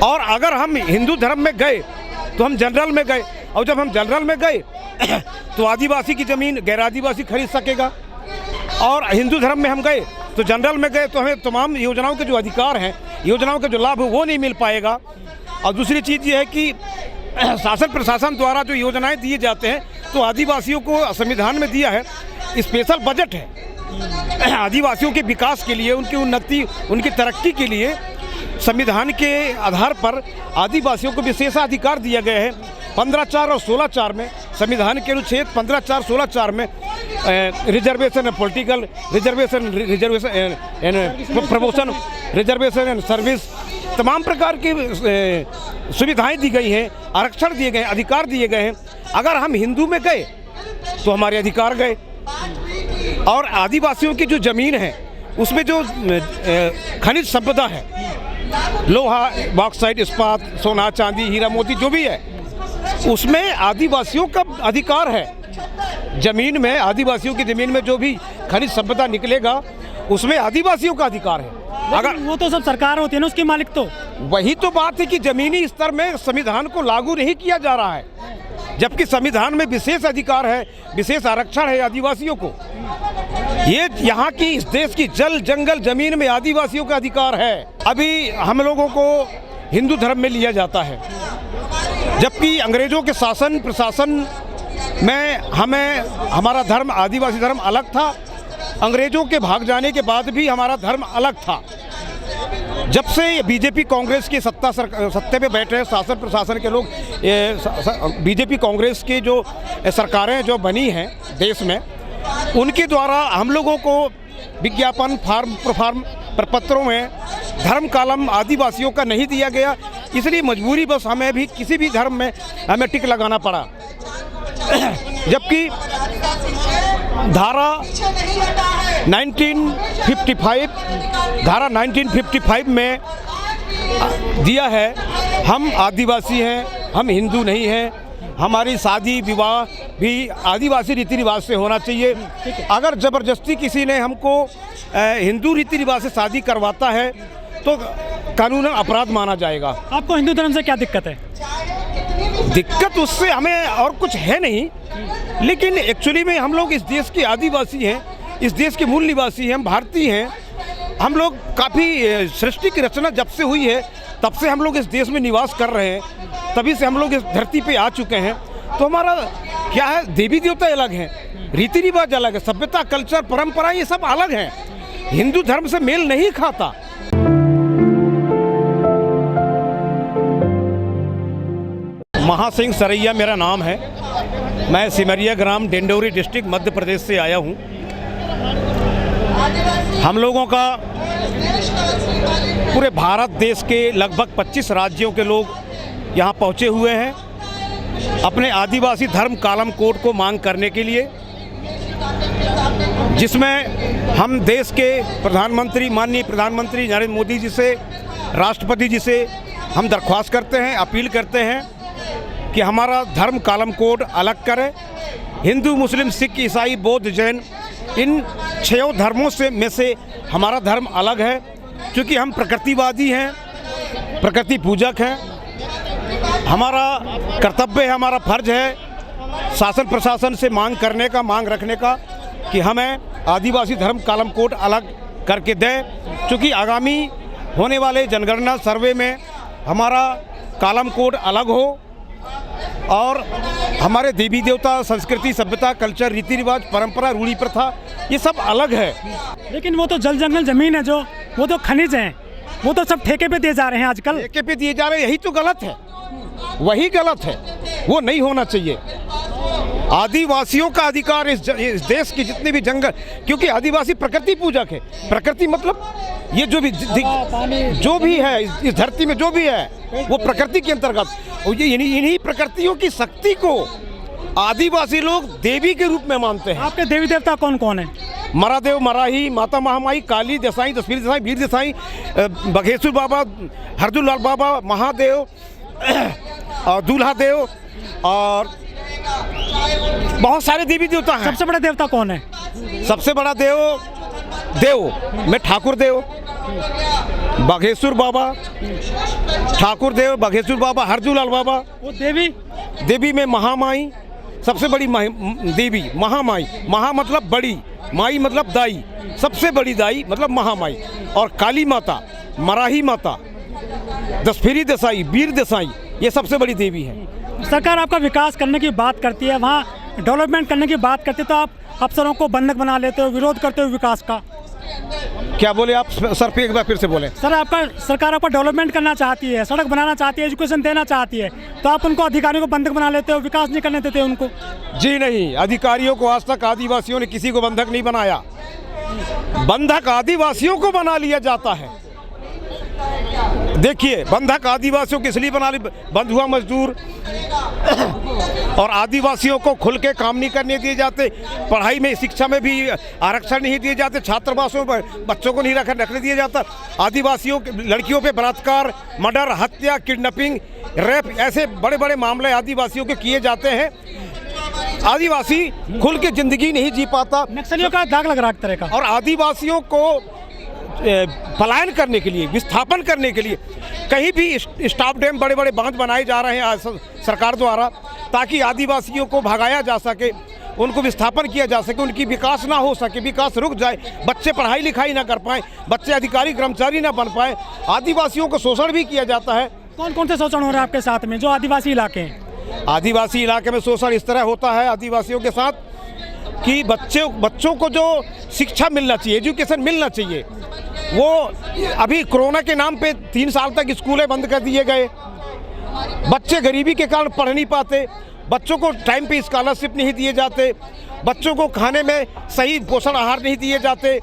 और अगर हम हिंदू धर्म में गए तो हम जनरल में गए, और जब हम जनरल में गए तो आदिवासी की ज़मीन गैर आदिवासी खरीद सकेगा, और हिंदू धर्म में हम गए तो जनरल में गए तो हमें तमाम योजनाओं के जो अधिकार हैं, योजनाओं के जो लाभ है वो नहीं मिल पाएगा। और दूसरी चीज़ ये है कि शासन प्रशासन द्वारा जो योजनाएं दिए जाते हैं तो आदिवासियों को संविधान में दिया है, स्पेशल बजट है आदिवासियों के विकास के लिए, उनकी उन्नति, उनकी तरक्की के लिए संविधान के आधार पर आदिवासियों को विशेषाधिकार दिया गया है। 15(4) और 16(4) में संविधान के अनुच्छेद 15(4) 16(4) में reservation, political reservation, promotion, reservation and service, तमाम प्रकार की सुविधाएं दी गई हैं, आरक्षण दिए गए, अधिकार दिए गए हैं। अगर हम हिंदू में गए तो हमारे अधिकार गए, और आदिवासियों की जो ज़मीन है उसमें जो खनिज संपदा है, लोहा, बॉक्साइट, इस्पात, सोना, चांदी, हीरा मोती जो भी है, उसमें आदिवासियों का अधिकार है। ज़मीन में, आदिवासियों की ज़मीन में जो भी खनिज संपदा निकलेगा उसमें आदिवासियों का अधिकार है। अगर वो तो सब सरकार होती है ना, उसकी मालिक तो वही तो बात है कि ज़मीनी स्तर में संविधान को लागू नहीं किया जा रहा है, जबकि संविधान में विशेष अधिकार है, विशेष आरक्षण है आदिवासियों को। ये यहाँ की, इस देश की जल, जंगल, जमीन में आदिवासियों का अधिकार है। अभी हम लोगों को हिंदू धर्म में लिया जाता है, जबकि अंग्रेजों के शासन प्रशासन में हमारा धर्म, आदिवासी धर्म अलग था। अंग्रेजों के भाग जाने के बाद भी हमारा धर्म अलग था। जब से बीजेपी कांग्रेस की सत्ते पे बैठे हैं शासन प्रशासन के लोग, बीजेपी कांग्रेस की जो सरकारें जो बनी हैं देश में, उनके द्वारा हम लोगों को विज्ञापन, फार्म प्रफार्म प्रपत्रों में धर्म कॉलम आदिवासियों का नहीं दिया गया, इसलिए मजबूरी बस हमें भी किसी भी धर्म में हमें टिक लगाना पड़ा। जबकि धारा 1955 में दिया है, हम आदिवासी हैं, हम हिंदू नहीं हैं, हमारी शादी विवाह भी आदिवासी रीति रिवाज से होना चाहिए। अगर ज़बरदस्ती किसी ने हमको हिंदू रीति रिवाज से शादी करवाता है तो कानूनन अपराध माना जाएगा। आपको हिंदू धर्म से क्या दिक्कत है? दिक्कत उससे हमें और कुछ है नहीं, लेकिन एक्चुअली में हम लोग इस देश के आदिवासी हैं, इस देश के मूल निवासी हैं, हम भारतीय हैं। हम लोग काफ़ी, सृष्टि की रचना जब से हुई है तब से हम लोग इस देश में निवास कर रहे हैं, तभी से हम लोग इस धरती पे आ चुके हैं। तो हमारा क्या है, देवी देवता अलग हैं, रीति रिवाज अलग है, सभ्यता, कल्चर, परंपरा, ये सब अलग हैं, हिंदू धर्म से मेल नहीं खाता। महासिंह सरैया मेरा नाम है। मैं सिमरिया ग्राम, डिंडोरी डिस्ट्रिक्ट, मध्य प्रदेश से आया हूँ। हम लोगों का पूरे भारत देश के लगभग 25 राज्यों के लोग यहाँ पहुँचे हुए हैं अपने आदिवासी धर्म कॉलम कोड को मांग करने के लिए, जिसमें हम देश के प्रधानमंत्री, माननीय प्रधानमंत्री नरेंद्र मोदी जी से, राष्ट्रपति जी से हम दरख्वास्त करते हैं, अपील करते हैं कि हमारा धर्म कॉलम कोड अलग करें। हिंदू, मुस्लिम, सिख, ईसाई, बौद्ध, जैन, इन 6 धर्मों में से हमारा धर्म अलग है, क्योंकि हम प्रकृतिवादी हैं, प्रकृति पूजक हैं। हमारा कर्तव्य है, हमारा फर्ज है शासन प्रशासन से मांग करने का, मांग रखने का कि हमें आदिवासी धर्म कॉलम कोड अलग करके दें, क्योंकि आगामी होने वाले जनगणना सर्वे में हमारा कॉलम कोड अलग हो और हमारे देवी देवता, संस्कृति, सभ्यता, कल्चर, रीति रिवाज, परंपरा, रूढ़ी प्रथा, ये सब अलग है। लेकिन वो तो जल जंगल जमीन है, जो वो तो खनिज हैं, वो तो सब ठेके पे दिए जा रहे हैं आजकल। ठेके पे दिए जा रहे हैं, यही तो गलत है, वही गलत है, वो नहीं होना चाहिए। आदिवासियों का अधिकार इस देश की जितने भी जंगल, क्योंकि आदिवासी प्रकृति पूजक है। प्रकृति मतलब ये जो भी है इस धरती में जो भी है वो प्रकृति के अंतर्गत, और ये इन्हीं प्रकृतियों की शक्ति को आदिवासी लोग देवी के रूप में मानते हैं। आपके देवी देवता कौन कौन है? मरादेव, मराही, माता महामाई, काली देसाई, दशवीर देसाई, वीर देसाई, बघेश्वर बाबा, हरदुलाल बाबा, महादेव और दूल्हा देव, और बहुत सारे देवी देवता हैं। सबसे बड़ा देवता कौन है? सबसे बड़ा देव में ठाकुर देव, बाघेश्वर बाबा, ठाकुर देव, बाघेश्वर बाबा, हरजूलाल बाबा। वो देवी देवी में महामाई, सबसे बड़ी देवी महामाई। महा मतलब बड़ी, माई मतलब दाई, सबसे बड़ी दाई मतलब महामाई। और काली माता, मराही माता, दशफेरी दसाई, वीर दसाई, ये सबसे बड़ी देवी है। सरकार आपका विकास करने की बात करती है, वहाँ डेवलपमेंट करने की बात करती है, तो आप अफसरों को बंधक बना लेते हो, विरोध करते हो विकास का। क्या बोले आप सर, पे एक बार फिर से बोले। सर आपका सरकार आपका डेवलपमेंट करना चाहती है, सड़क बनाना चाहती है, एजुकेशन देना चाहती है, तो आप उनको अधिकारियों को बंधक बना लेते हो, विकास नहीं करने देते उनको। जी नहीं, अधिकारियों को आज तक आदिवासियों ने किसी को बंधक नहीं बनाया। बंधक आदिवासियों को बना लिया जाता है। देखिए, बंधक आदिवासियों को इसलिए बना लिया, बंधुआ मजदूर और आदिवासियों को खुल के काम नहीं करने दिए जाते, पढ़ाई में शिक्षा में भी आरक्षण नहीं दिए जाते, छात्रावासों पर बच्चों को नहीं रखने दिया जाता, आदिवासियों लड़कियों पे बलात्कार, मर्डर, हत्या, किडनैपिंग, रेप, ऐसे बड़े बड़े मामले आदिवासियों के किए जाते हैं। आदिवासी खुल के जिंदगी नहीं जी पाता, नक्सलियों का दाग लग रहा है एक तरह का। और आदिवासियों को पलायन करने के लिए, विस्थापन करने के लिए कहीं भी स्टॉप डैम, बड़े बड़े बांध बनाए जा रहे हैं सरकार द्वारा, ताकि आदिवासियों को भगाया जा सके, उनको विस्थापन किया जा सके, उनकी विकास ना हो सके, विकास रुक जाए, बच्चे पढ़ाई लिखाई ना कर पाएँ, बच्चे अधिकारी कर्मचारी ना बन पाए, आदिवासियों को शोषण भी किया जाता है। कौन कौन से शोषण हो रहा है आपके साथ में, जो आदिवासी इलाके हैं? आदिवासी इलाके में शोषण इस तरह होता है आदिवासियों के साथ कि बच्चों को जो शिक्षा मिलना चाहिए, एजुकेशन मिलना चाहिए, वो अभी कोरोना के नाम पे 3 साल तक स्कूलें बंद कर दिए गए। बच्चे गरीबी के कारण पढ़ नहीं पाते, बच्चों को टाइम पे स्कॉलरशिप नहीं दिए जाते, बच्चों को खाने में सही पोषण आहार नहीं दिए जाते,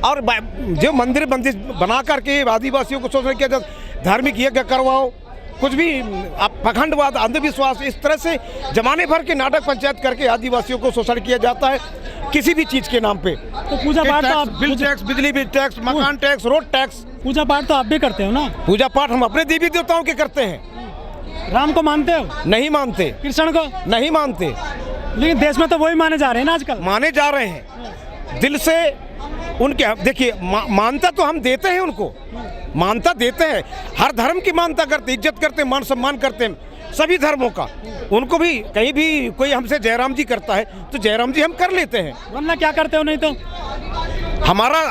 और जो मंदिर बना करके आदिवासियों को शोषण किया जाता, धार्मिक यज्ञ करवाओ, कुछ भी पाखंडवाद, अंधविश्वास, इस तरह से जमाने भर के नाटक पंचायत करके आदिवासियों को शोषण किया जाता है किसी भी चीज़ के नाम पे। तो पूजा पाठ तो आप, बिल टैक्स, बिजली बिल टैक्स, मकान टैक्स, रोड टैक्स। पूजा पाठ तो आप भी करते हो ना? पूजा पाठ हम अपने देवी देवताओं के करते हैं। राम को मानते हो? नहीं मानते। कृष्ण को नहीं मानते। लेकिन देश में तो वही माने जा रहे हैं ना आजकल। माने जा रहे हैं दिल से उनके। देखिए, मानता तो हम देते हैं उनको, मानता देते हैं, हर धर्म की मानता करते, इज्जत करते, मान सम्मान करते हैं सभी धर्मों का। उनको भी कहीं भी कोई हमसे जयराम जी करता है तो जयराम जी हम कर लेते हैं, वरना क्या करते हो? नहीं तो हमारा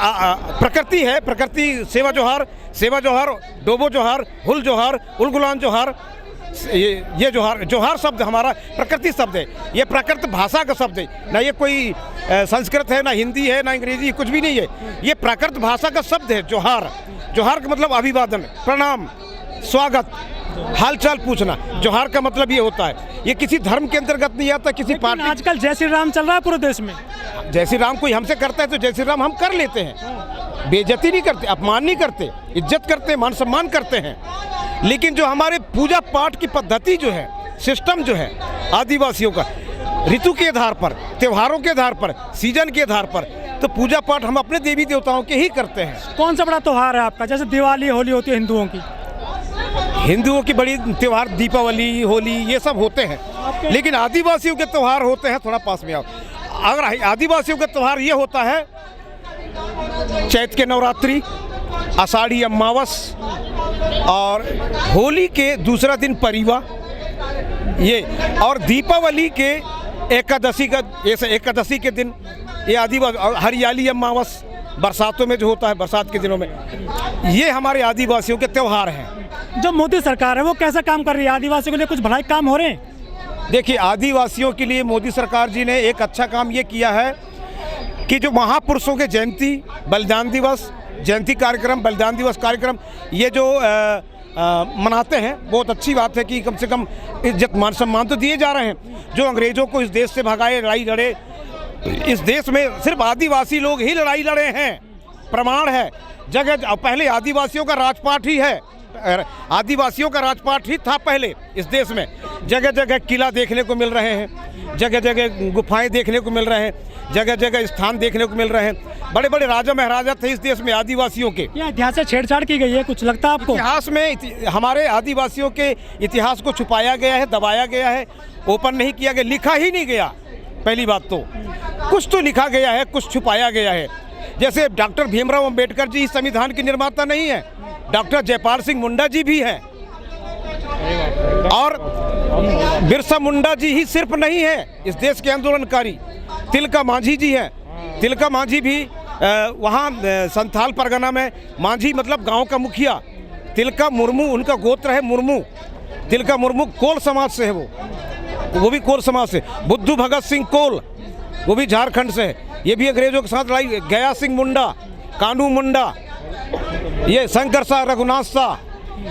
प्रकृति है, प्रकृति सेवा जोहार, सेवा जोहार, डोबो जोहार, हुल जोहार, उलगुलान जोहार, ये जोहार शब्द हमारा प्रकृति शब्द है, ये प्राकृत भाषा का शब्द है, ना ये कोई संस्कृत है, ना हिंदी है, ना अंग्रेजी, कुछ भी नहीं है, ये प्राकृत भाषा का शब्द है जोहार। जोहार का मतलब अभिवादन, प्रणाम, स्वागत, हालचाल पूछना। जोहार का मतलब ये होता है, ये किसी धर्म के अंतर्गत नहीं आता, किसी पार्टी। आजकल जय श्री राम चल रहा है पूरे देश में। जय श्री राम कोई हमसे करता है तो जय श्री राम हम कर लेते हैं, बेइज्जती नहीं करते, अपमान नहीं करते, इज्जत करते हैं, मान सम्मान करते हैं। लेकिन जो हमारे पूजा पाठ की पद्धति जो है, सिस्टम जो है आदिवासियों का, ऋतु के आधार पर, त्योहारों के आधार पर, सीजन के आधार पर, तो पूजा पाठ हम अपने देवी देवताओं के ही करते हैं। कौन सा बड़ा त्योहार है आपका? जैसे दिवाली, होली होती है हिंदुओं की। हिंदुओं की बड़ी त्योहार दीपावली, होली, ये सब होते हैं, लेकिन आदिवासियों के त्योहार होते हैं थोड़ा पास में आओ। अगर आदिवासियों का त्योहार ये होता है चैत के नवरात्रि, आषाढ़ी अमावस, और होली के दूसरा दिन परिवा, ये, और दीपावली के एकादशी के दिन ये आदिवासी, हरियाली अमावस बरसातों में जो होता है, बरसात के दिनों में, ये हमारे आदिवासियों के त्यौहार हैं। जो मोदी सरकार है वो कैसा काम कर रही है? आदिवासियों के लिए कुछ भलाई काम हो रहे हैं? देखिए, आदिवासियों के लिए मोदी सरकार जी ने एक अच्छा काम ये किया है कि जो महापुरुषों के जयंती, बलिदान दिवस, जयंती कार्यक्रम, बलिदान दिवस कार्यक्रम, ये जो मनाते हैं, बहुत अच्छी बात है कि कम से कम इज्जत मान सम्मान तो दिए जा रहे हैं। जो अंग्रेज़ों को इस देश से भगाए, लड़ाई लड़े, इस देश में सिर्फ आदिवासी लोग ही लड़ाई लड़े हैं, प्रमाण है। जगह पहले आदिवासियों का राजपाट ही है, आदिवासियों का राजपाट ही था पहले इस देश में। जगह जगह किला देखने को मिल रहे हैं, जगह जगह गुफाएं देखने को मिल रहे हैं, जगह जगह स्थान देखने को मिल रहे हैं। बड़े बड़े राजा महाराजा थे इस देश में आदिवासियों के। क्या इतिहास से छेड़छाड़ की गई है? कुछ लगता है आपको? इतिहास में हमारे आदिवासियों के इतिहास को छुपाया गया है, दबाया गया है, ओपन नहीं किया गया, लिखा ही नहीं गया। पहली बात तो कुछ तो लिखा गया है, कुछ छुपाया गया है। जैसे डॉक्टर भीमराव अंबेडकर जी इस संविधान के निर्माता नहीं है, डॉक्टर जयपाल सिंह मुंडा जी भी हैं, और बिरसा मुंडा जी ही सिर्फ नहीं है इस देश के आंदोलनकारी, तिलका मांझी जी हैं। तिलका मांझी भी वहाँ संथाल परगना में, मांझी मतलब गांव का मुखिया, तिलका मुर्मू उनका गोत्र है, मुर्मू, तिलका मुर्मू कोल समाज से है, वो भी कोल समाज से। बुद्धू भगत सिंह कोल, वो भी झारखंड से है, ये भी अंग्रेजों के साथ लड़ाई। गया सिंह मुंडा, कानू मुंडा, ये शंकर शाह, रघुनाथ शाह,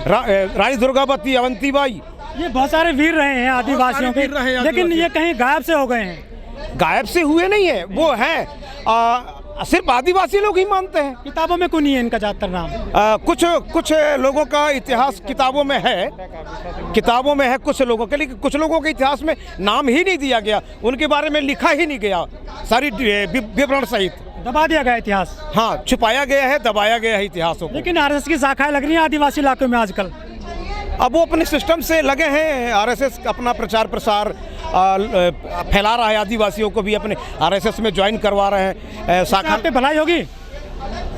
रानी दुर्गावती, अवंतीबाई, ये बहुत सारे वीर रहे हैं आदिवासियों के, लेकिन ये कहीं गायब से हो गए हैं। गायब से हुए नहीं है, वो हैं सिर्फ आदिवासी लोग ही मानते हैं। किताबों में क्यों नहीं है इनका ज़्यादातर नाम? कुछ लोगों का इतिहास किताबों में है, किताबों में है कुछ लोगों के, लेकिन कुछ लोगों के इतिहास में नाम ही नहीं दिया गया, उनके बारे में लिखा ही नहीं गया, सारी विवरण सहित दबा दिया गया इतिहास। हाँ, छुपाया गया है, दबाया गया है इतिहासों को। लेकिन आरएसएस की शाखाएं लग रही हैं आदिवासी इलाकों में आजकल। अब वो अपने सिस्टम से लगे हैं, आरएसएस अपना प्रचार प्रसार फैला रहा है, आदिवासियों को भी अपने आरएसएस में ज्वाइन करवा रहे हैं। शाखा पे भलाई होगी,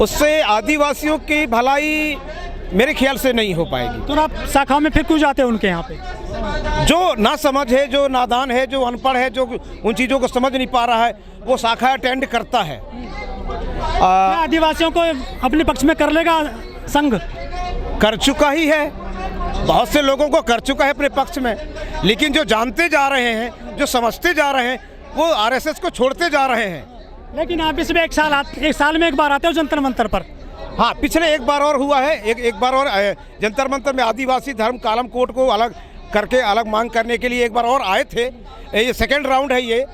उससे आदिवासियों की भलाई मेरे ख्याल से नहीं हो पाएगी। तो आप शाखाओं में फिर क्यों जाते हैं उनके यहाँ पे? जो ना समझ है, जो नादान है, जो अनपढ़ है, जो उन चीज़ों को समझ नहीं पा रहा है, वो शाखा अटेंड करता है। आदिवासियों को अपने पक्ष में कर लेगा संघ? कर चुका ही है, बहुत से लोगों को कर चुका है अपने पक्ष में, लेकिन जो जानते जा रहे हैं, जो समझते जा रहे हैं, वो आरएसएस को छोड़ते जा रहे हैं। लेकिन आप इसमें एक साल में एक बार आते हो जंतर मंतर पर? हाँ, पिछले एक बार और हुआ है, एक बार और जंतर मंतर में आदिवासी धर्म कालम कोड को अलग करके अलग मांग करने के लिए एक बार और आए थे। ये सेकेंड राउंड है ये,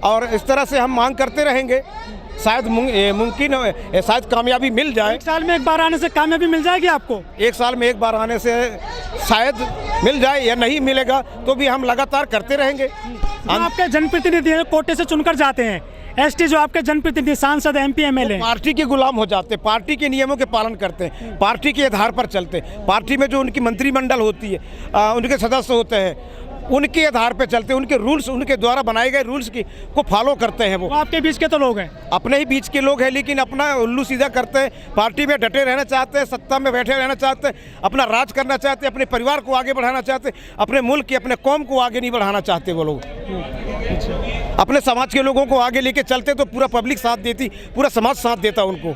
और इस तरह से हम मांग करते रहेंगे, शायद मुमकिन शायद कामयाबी मिल जाए। एक साल में एक बार आने से कामयाबी मिल जाएगी आपको? एक साल में एक बार आने से शायद मिल जाए, या नहीं मिलेगा तो भी हम लगातार करते रहेंगे। आपके जनप्रतिनिधि कोटे से चुनकर जाते हैं, एसटी जो आपके जनप्रतिनिधि, सांसद, एमपी, एमएलए, पार्टी के गुलाम हो जाते हैं, पार्टी के नियमों के पालन करते हैं, पार्टी के आधार पर चलते हैं। पार्टी में जो उनकी मंत्रिमंडल होती है, उनके सदस्य होते हैं, उनके आधार पर चलते हैं, उनके रूल्स, उनके द्वारा बनाए गए रूल्स को फॉलो करते हैं। वो आपके बीच के तो लोग हैं, अपने ही बीच के लोग हैं, लेकिन अपना उल्लू सीधा करते हैं, पार्टी में डटे रहना चाहते हैं, सत्ता में बैठे रहना चाहते हैं, अपना राज करना चाहते हैं, अपने परिवार को आगे बढ़ाना चाहते हैं, अपने मुल्क की, अपने कौम को आगे नहीं बढ़ाना चाहते। वो लोग अपने समाज के लोगों को आगे लेके चलते तो पूरा पब्लिक साथ देती, पूरा समाज साथ देता उनको।